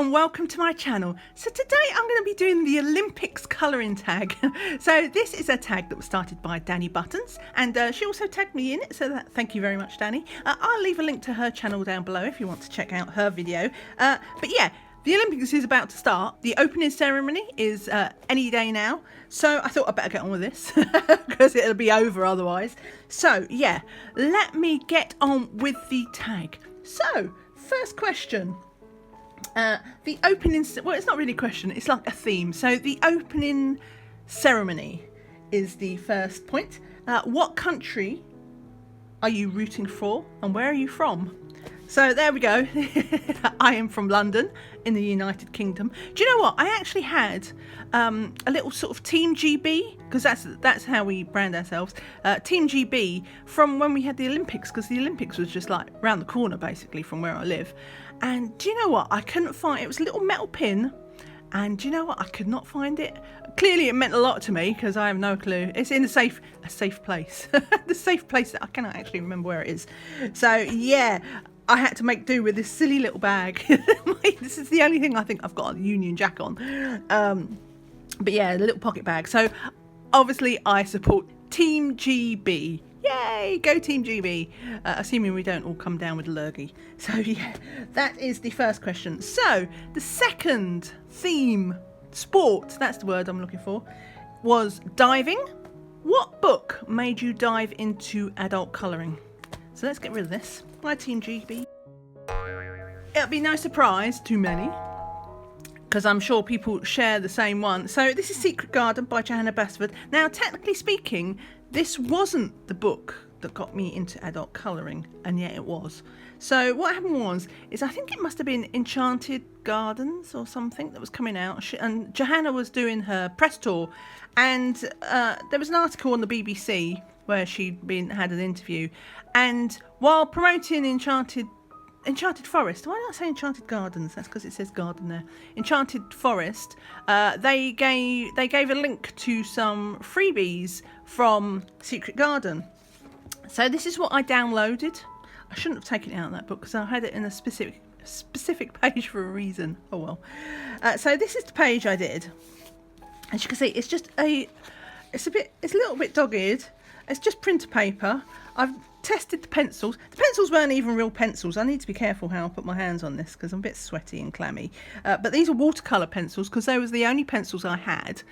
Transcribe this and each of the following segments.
and welcome to my channel. So today I'm going to be doing the Olympics colouring tag. So this is a tag that was started by Danny Buttons, and she also tagged me in it, so thank you very much, Danny. I'll leave a link to her channel down below if you want to check out her video. But yeah, the Olympics is about to start. The opening ceremony is any day now, so I thought I'd better get on with this because it'll be over otherwise. So yeah, let me get on with the tag. So first question. The opening, well, it's not really a question, it's like a theme. So the opening ceremony is the first point. What country are you rooting for and where are you from? So there we go. I am from London in the United Kingdom. Do you know what? I actually had a little sort of Team GB, because that's how we brand ourselves. Team GB from when we had the Olympics, because the Olympics was just like round the corner basically from where I live. And do you know what? I couldn't find it. Was a little metal pin. And do you know what? I could not find it. Clearly it meant a lot to me because I have no clue. It's in a safe place. The safe place that I cannot actually remember where it is. So yeah, I had to make do with this silly little bag. This is the only thing I think I've got a Union Jack on. But yeah, the little pocket bag. So obviously I support Team GB. Yay, go Team GB. Assuming we don't all come down with a lurgy. So yeah, that is the first question. So the second theme, sport, that's the word I'm looking for, was diving. What book made you dive into adult colouring? So let's get rid of this. My Team GB. It'll be no surprise to many, because I'm sure people share the same one. So this is Secret Garden by Johanna Basford. Now, technically speaking, this wasn't the book that got me into adult colouring, and yet it was. So what happened is I think it must have been Enchanted Gardens or something that was coming out, and Johanna was doing her press tour, and there was an article on the BBC where she'd had an interview, and while promoting Enchanted Forest, why did I say Enchanted Gardens? That's because it says garden there. Enchanted Forest, they gave a link to some freebies from Secret Garden. So this is what I downloaded. I shouldn't have taken it out of that book because I had it in a specific page for a reason. Oh well. So this is the page I did. As you can see, it's a little bit dog-eared. It's just printer paper. I've tested the pencils. The pencils weren't even real pencils. I need to be careful how I put my hands on this because I'm a bit sweaty and clammy. But these are watercolour pencils because they was the only pencils I had,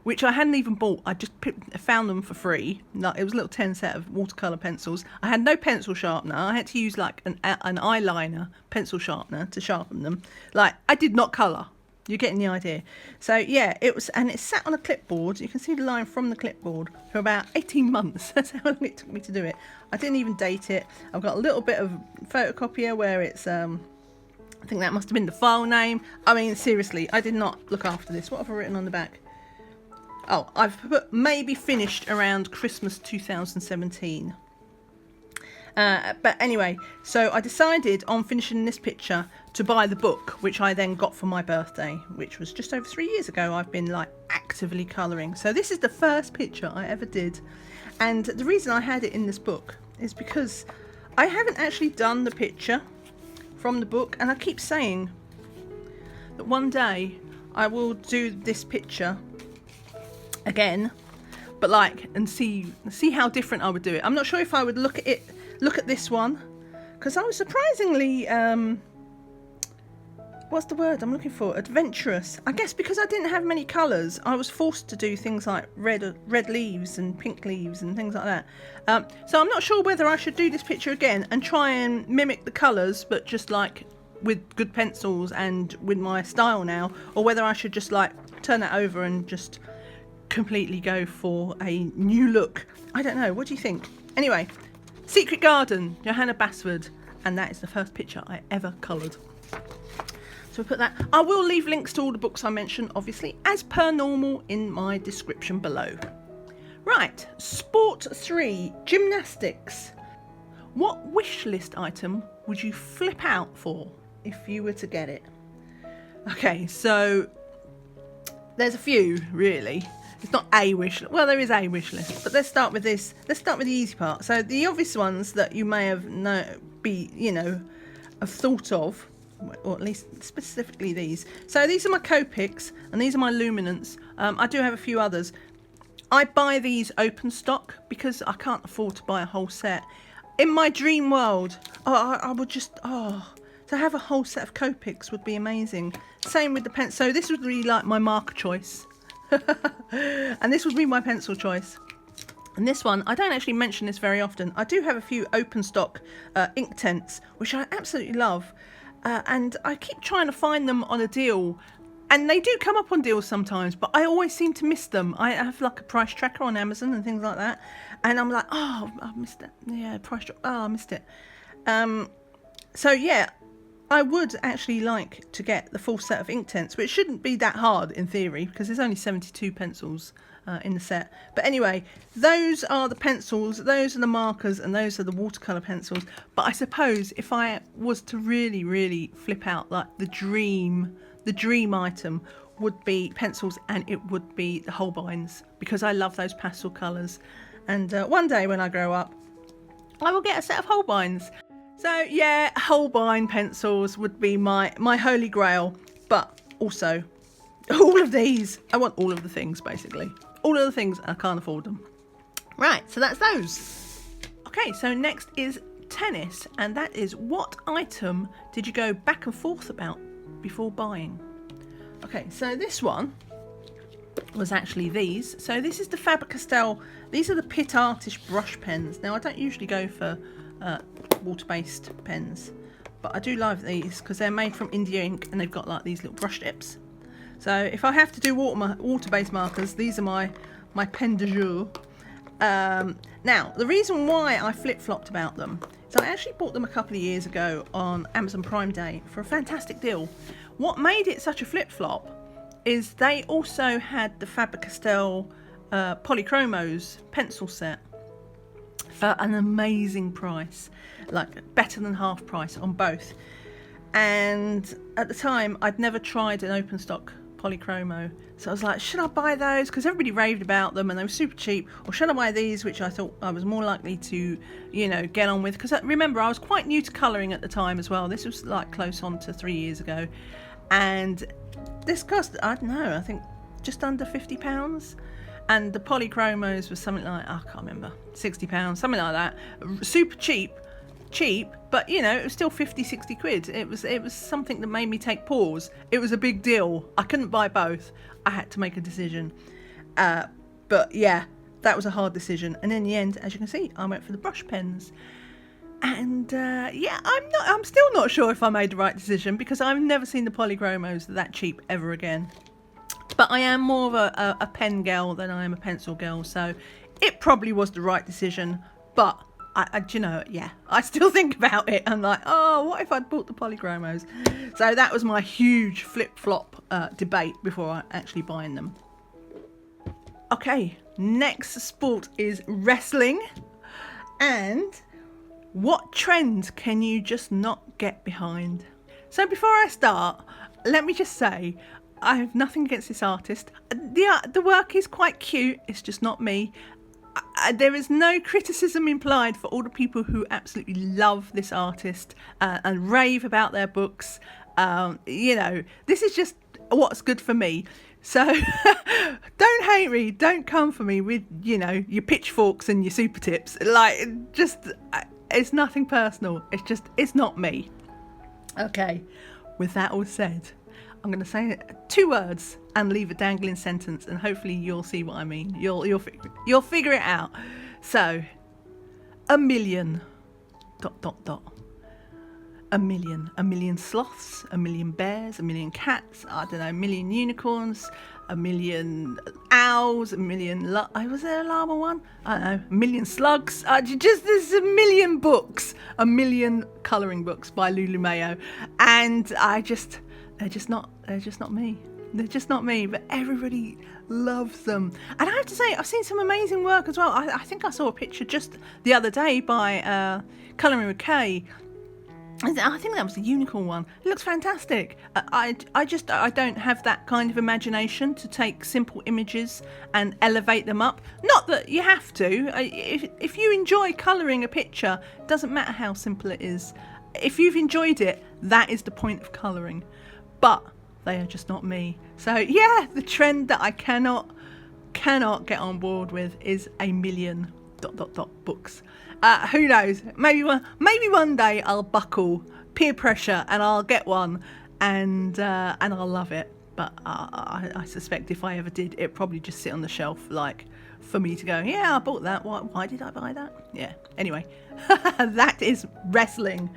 which I hadn't even bought. I just found them for free. It was a little 10 set of watercolour pencils. I had no pencil sharpener. I had to use like an eyeliner pencil sharpener to sharpen them. Like, I did not colour. You're getting the idea. So yeah, it sat on a clipboard. You can see the line from the clipboard for about 18 months. That's how long it took me to do it. I didn't even date it. I've got a little bit of photocopier where it's, I think that must have been the file name. I mean, seriously, I did not look after this. What have I written on the back? Oh, I've put maybe finished around Christmas 2017. But anyway, so I decided on finishing this picture to buy the book, which I then got for my birthday, which was just over 3 years ago. I've been like actively colouring. So this is the first picture I ever did. And the reason I had it in this book is because I haven't actually done the picture from the book. And I keep saying that one day I will do this picture again, but like, and see how different I would do it. I'm not sure if I would look at this one, because I was surprisingly what's the word I'm looking for, adventurous. I guess because I didn't have many colours, I was forced to do things like red leaves and pink leaves and things like that. So I'm not sure whether I should do this picture again and try and mimic the colours, but just like with good pencils and with my style now, or whether I should just like turn that over and just completely go for a new look. I don't know. What do you think? Anyway, Secret Garden, Johanna Basford, and that is the first picture I ever coloured. So we put that. I will leave links to all the books I mentioned, obviously, as per normal in my description below. Right, Sport 3, Gymnastics. What wish list item would you flip out for if you were to get it? Okay, so there's a few, really. It's not a wish list. Well, there is a wish list, but let's start with this. Let's start with the easy part. So the obvious ones that you may have have thought of or at least specifically these. So these are my Copics, and these are my Luminants. I do have a few others. I buy these open stock because I can't afford to buy a whole set. In my dream world, I would just, to have a whole set of Copics would be amazing. Same with the pen. So this would be like my marker choice. And this would be my pencil choice. And this one, I don't actually mention this very often. I do have a few open stock Inktense, which I absolutely love. And I keep trying to find them on a deal. And they do come up on deals sometimes, but I always seem to miss them. I have like a price tracker on Amazon and things like that. And I'm like, oh, I missed it. Yeah, price tracker. Oh, I missed it. So yeah, I would actually like to get the full set of Inktense, which shouldn't be that hard in theory, because there's only 72 pencils in the set. But anyway, those are the pencils, those are the markers, and those are the watercolour pencils. But I suppose if I was to really, really flip out, like the dream item would be pencils, and it would be the Holbeins, because I love those pastel colours. And one day when I grow up, I will get a set of Holbeins. So yeah, Holbein pencils would be my holy grail. But also, all of these, I want all of the things basically. All of the things, I can't afford them. Right, so that's those. Okay, so next is tennis, and that is, what item did you go back and forth about before buying? Okay, so this one was actually these. So this is the Faber-Castell. These are the Pitt Artist brush pens. Now I don't usually go for water-based pens, but I do love these because they're made from India ink and they've got like these little brush tips. So if I have to do water-based markers, these are my pen de jour. Now the reason why I flip-flopped about them, so I actually bought them a couple of years ago on Amazon Prime Day for a fantastic deal. What made it such a flip-flop is they also had the Faber-Castell Polychromos pencil set for an amazing price, like better than half price on both. And at the time, I'd never tried an open stock Polychromo, so I was like, should I buy those? Because everybody raved about them and they were super cheap, or should I buy these, which I thought I was more likely to, you know, get on with? Because remember, I was quite new to colouring at the time as well. This was like close on to 3 years ago, and this cost, I don't know, I think just under £50. And the Polychromos was something like, I can't remember, £60, something like that. Super cheap, but you know, it was still 50-60 quid. It was something that made me take pause. It was a big deal. I couldn't buy both. I had to make a decision. But yeah, that was a hard decision. And in the end, as you can see, I went for the brush pens. And yeah, I'm still not sure if I made the right decision, because I've never seen the Polychromos that cheap ever again. But I am more of a pen girl than I am a pencil girl, so it probably was the right decision. But you know, yeah, I still think about it. I'm like, oh, what if I'd bought the Polychromos? So that was my huge flip-flop debate before actually buying them. Okay, next sport is wrestling. And what trend can you just not get behind? So before I start, let me just say, I have nothing against this artist. The work is quite cute, it's just not me. There is no criticism implied for all the people who absolutely love this artist and rave about their books. You know, this is just what's good for me. So don't hate me, don't come for me with, you know, your pitchforks and your super tips. Like, just, it's nothing personal. It's not me. Okay, with that all said, I'm going to say 2 words and leave a dangling sentence, and hopefully you'll see what I mean. You'll figure it out. So, a million ... A million sloths, a million bears, a million cats, I don't know, a million unicorns, a million owls, a million... was there a llama one? I don't know, a million slugs. There's a million books, a million colouring books by Lulu Mayo. And they're just not me. They're just not me, but everybody loves them. And I have to say, I've seen some amazing work as well. I think I saw a picture just the other day by Colouring with Kay. I think that was the unicorn one. It looks fantastic. I don't have that kind of imagination to take simple images and elevate them up. Not that you have to. If you enjoy colouring a picture, it doesn't matter how simple it is. if you've enjoyed it, that is the point of colouring. But they are just not me. So yeah, the trend that I cannot get on board with is a million ... books. Who knows? Maybe one day I'll buckle peer pressure and I'll get one, and I'll love it. But I suspect if I ever did, it'd probably just sit on the shelf, like, for me to go, yeah, I bought that. Why did I buy that? Yeah. Anyway, that is wrestling.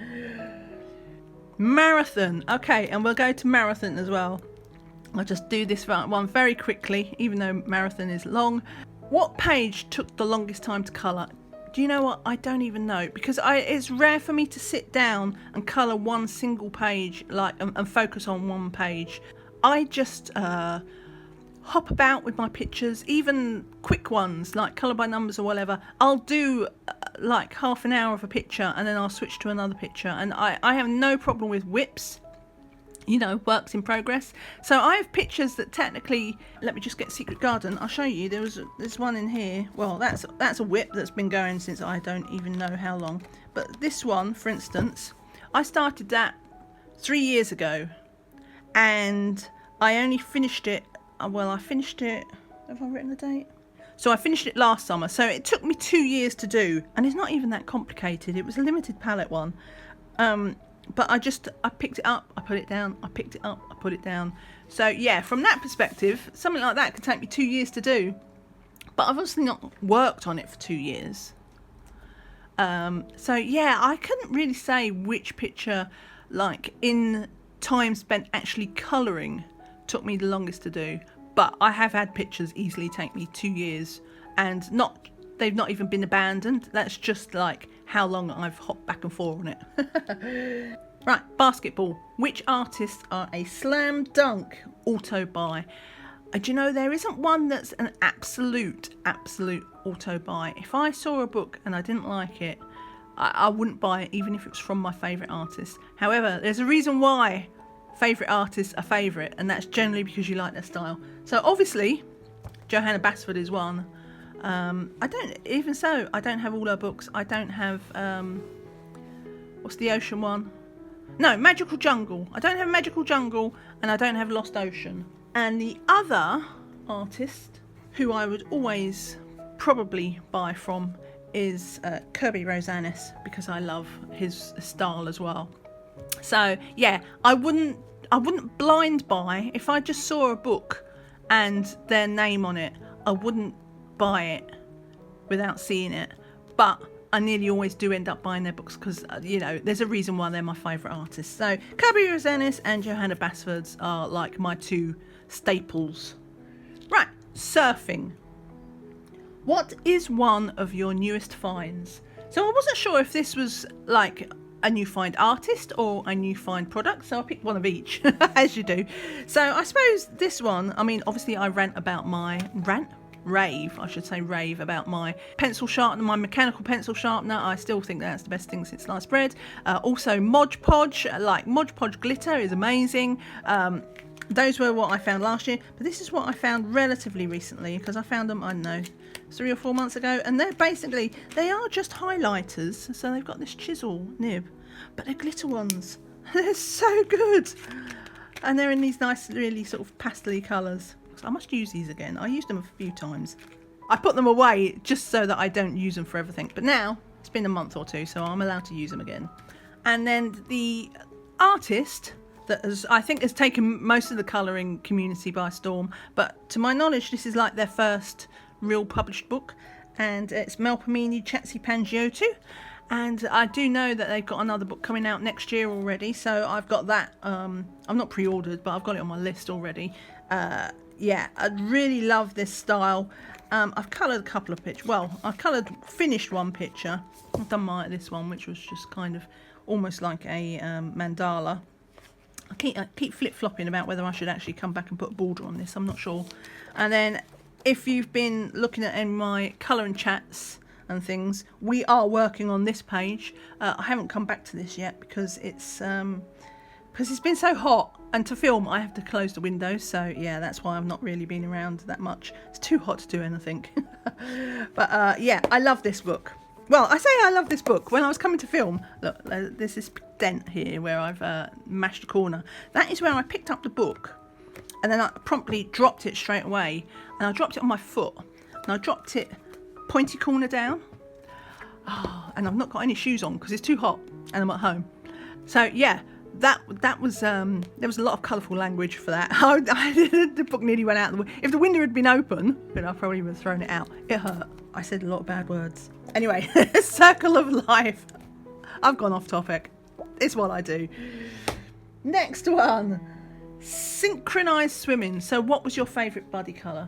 Marathon. Okay, and we'll go to marathon as well. I'll just do this one very quickly, even though marathon is long. What page took the longest time to colour? Do you know what? I don't even know, because it's rare for me to sit down and colour one single page, like, and focus on one page. I just hop about with my pictures, even quick ones like colour by numbers or whatever. I'll do like half an hour of a picture and then I'll switch to another picture, and I have no problem with whips, you know, works in progress. So I have pictures that technically, let me just get Secret Garden, I'll show you. There's one in here. Well, that's a whip that's been going since I don't even know how long. But this one, for instance, I started that 3 years ago, and I only finished it, well, I finished it, have I written the date? So I finished it last summer, so it took me 2 years to do, and it's not even that complicated. It was a limited palette one. But I picked it up, I put it down, I picked it up, I put it down. So yeah, from that perspective, something like that could take me 2 years to do. But I've obviously not worked on it for 2 years. So yeah, I couldn't really say which picture, like, in time spent actually colouring, took me the longest to do. But I have had pictures easily take me 2 years, and they've not even been abandoned. That's just like how long I've hopped back and forth on it. Right, basketball. Which artists are a slam dunk auto buy? Do you know, there isn't one that's an absolute auto buy. If I saw a book and I didn't like it, I wouldn't buy it, even if it was from my favourite artist. However, there's a reason why favourite artists are favourite, and that's generally because you like their style. So obviously, Johanna Basford is one. I don't have all her books. I don't have, what's the ocean one? No, Magical Jungle. I don't have Magical Jungle, and I don't have Lost Ocean. And the other artist who I would always probably buy from is Kirby Rosanis, because I love his style as well. So yeah, I wouldn't blind buy. If I just saw a book and their name on it, I wouldn't buy it without seeing it. But I nearly always do end up buying their books because, you know, there's a reason why they're my favourite artists. So Kirby Rosanis and Johanna Basford are like my two staples. Right, surfing. What is one of your newest finds? So I wasn't sure if this was like a new find artist or a new find product, so I picked one of each, as you do. So I suppose this one, I mean, obviously I rave about my pencil sharpener, my mechanical pencil sharpener. I still think that's the best thing since sliced bread. Also Mod Podge, like Mod Podge glitter is amazing. Those were what I found last year, but this is what I found relatively recently, because I found them, I don't know, 3 or 4 months ago, and they are just highlighters, so they've got this chisel nib, but they're glitter ones. They're so good, and they're in these nice, really sort of pastel-y colours. So I must use these again. I used them a few times. I put them away just so that I don't use them for everything, but now it's been a month or two, so I'm allowed to use them again. And then the artist that I think has taken most of the colouring community by storm, but to my knowledge this is like their first real published book, and it's Melpomene Chatzipangiotto, and I do know that they've got another book coming out next year already, so I've got that. I'm not pre-ordered, but I've got it on my list already. Yeah, I really love this style. I've coloured a couple of pictures. Well, I've finished one picture. I've done this one, which was just kind of almost like a mandala. I keep flip-flopping about whether I should actually come back and put a border on this. I'm not sure. And then if you've been looking at in my colouring chats and things, we are working on this page. I haven't come back to this yet because it's been so hot, and to film I have to close the windows, so yeah, that's why I've not really been around that much. It's too hot to do anything. But yeah, I love this book. Well, I say I love this book. When I was coming to film, look, there's this dent here where I've mashed a corner. That is where I picked up the book, and then I promptly dropped it straight away. And I dropped it on my foot, and I dropped it pointy corner down. Oh, and I've not got any shoes on because it's too hot, and I'm at home. So yeah, that was there was a lot of colourful language for that. The book nearly went out. If the window had been open, then I probably would have thrown it out. It hurt. I said a lot of bad words. Anyway, Circle of Life. I've gone off topic. It's what I do. Next one. Synchronised swimming. So what was your favourite buddy colour?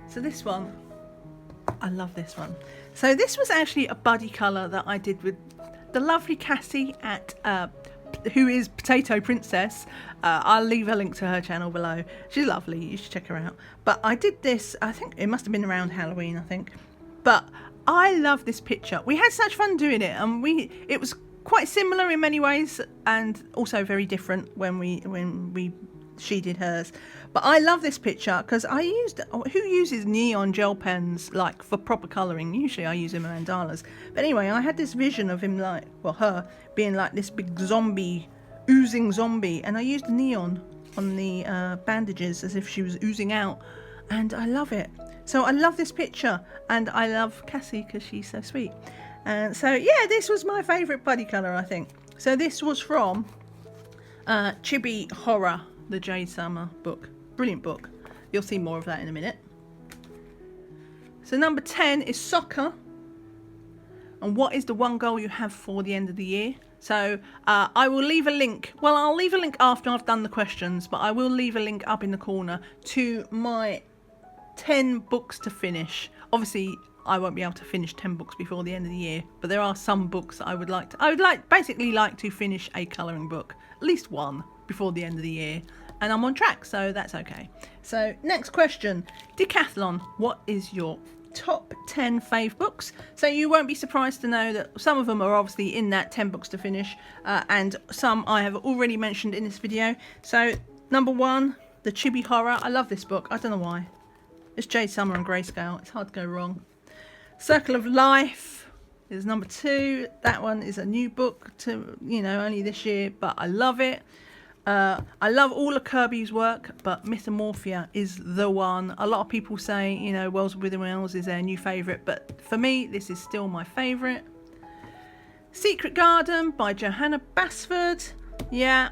So this one, I love this one. So this was actually a buddy colour that I did with the lovely Cassie at who is Potato Princess. I'll leave a link to her channel below. She's lovely, you should check her out. But I did this, I think it must have been around Halloween, I think. But I love this picture. We had such fun doing it, and it was quite similar in many ways, and also very different when she did hers. But I love this picture because who uses neon gel pens like for proper colouring? Usually I use them in mandalas. But anyway, I had this vision of him her being like this big zombie, oozing zombie, and I used neon on the bandages as if she was oozing out, and I love it. So I love this picture, and I love Cassie because she's so sweet. And so yeah, this was my favourite buddy colour, I think. So this was from Chibi Horror, the Jade Summer book. Brilliant book. You'll see more of that in a minute. So number 10 is soccer. And what is the one goal you have for the end of the year? So I will leave a link. Well, I'll leave a link after I've done the questions, but I will leave a link up in the corner to my 10 books to finish. Obviously, I won't be able to finish 10 books before the end of the year, but there are some books that I would basically like to finish a colouring book, at least one, before the end of the year. And I'm on track, so that's okay. So next question, Decathlon, what is your top 10 fave books? So you won't be surprised to know that some of them are obviously in that 10 books to finish, and some I have already mentioned in this video. So number 1, the Chibi Horror. I love this book. I don't know why. It's Jade Summer and Grayscale. It's hard to go wrong. Circle of Life is number 2. That one is a new book to, only this year, but I love it. I love all of Kirby's work, but Mythomorphia is the one. A lot of people say, Wells Within Wells is their new favourite, but for me, this is still my favourite. Secret Garden by Johanna Basford. Yeah.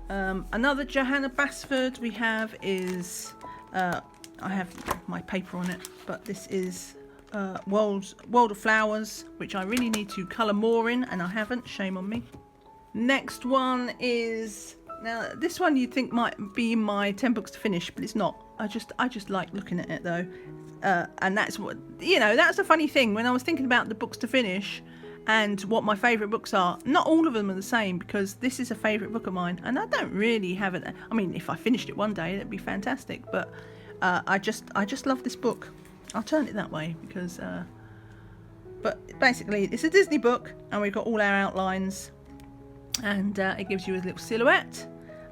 Another Johanna Basford we have is, I have my paper on it, but this is World of Flowers, which I really need to colour more in, and I haven't. Shame on me. Next one is, now this one you'd think might be my 10 books to finish, but it's not. I just like looking at it though, and that's what that's a funny thing. When I was thinking about the books to finish and what my favourite books are, not all of them are the same, because this is a favourite book of mine, and I don't really have it. I mean, if I finished it one day, it'd be fantastic, but I just love this book. I'll turn it that way because, but basically it's a Disney book, and we've got all our outlines. And it gives you a little silhouette,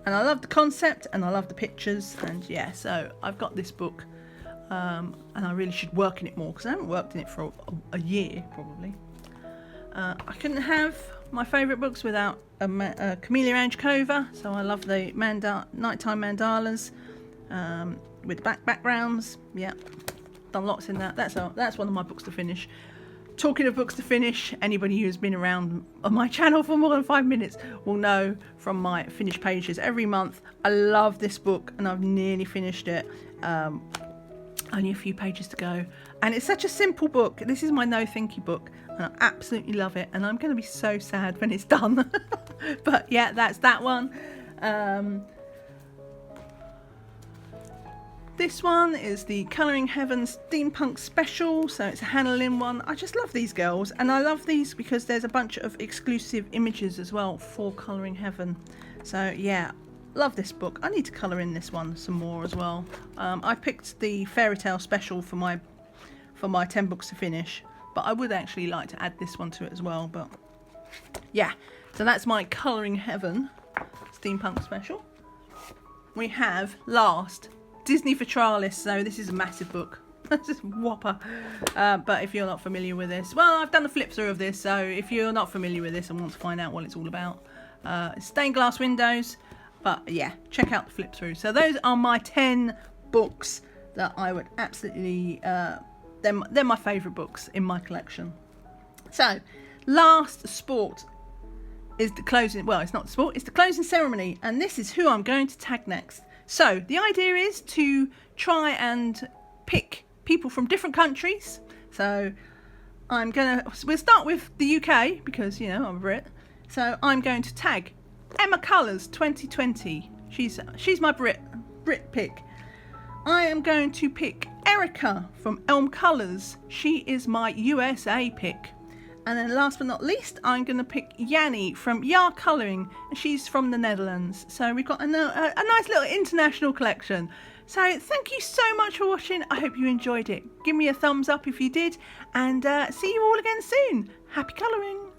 and I love the concept, and I love the pictures, and yeah, so I've got this book, and I really should work in it more because I haven't worked in it for a year probably. I couldn't have my favourite books without Camellia Anchkova, so I love the nighttime mandalas with backgrounds. Yeah, done lots in that. That's one of my books to finish. Talking of books to finish, anybody who's been around on my channel for more than 5 minutes will know from my finished pages every month. I love this book, and I've nearly finished it. Only a few pages to go, and it's such a simple book. This is my no thinky book, and I absolutely love it, and I'm going to be so sad when it's done. But yeah, that's that one. This one is the Colouring Heaven Steampunk Special, so it's a Hannah Lynn one. I just love these girls, and I love these because there's a bunch of exclusive images as well for Colouring Heaven. So yeah, love this book. I need to colour in this one some more as well. I picked the Fairy Tale Special for my 10 books to finish, but I would actually like to add this one to it as well. But yeah, so that's my Colouring Heaven Steampunk Special. We have last Disney Vitralis, so this is a massive book. That's just whopper. But if you're not familiar with this, well, I've done a flip through of this, so if you're not familiar with this and want to find out what it's all about, stained glass windows. But yeah, check out the flip through. So those are my 10 books that I would absolutely, they're my favourite books in my collection. So, last sport is the closing, well, it's not the sport, it's the closing ceremony, and this is who I'm going to tag next. So, the idea is to try and pick people from different countries. So, we'll start with the UK, because, you know, I'm a Brit. So, I'm going to tag Emma Colours 2020. She's my Brit pick. I am going to pick Erica from Elm Colours. She is my USA pick. And then last but not least, I'm going to pick Yanni from Yar Colouring. And she's from the Netherlands. So we've got a nice little international collection. So thank you so much for watching. I hope you enjoyed it. Give me a thumbs up if you did. And see you all again soon. Happy colouring.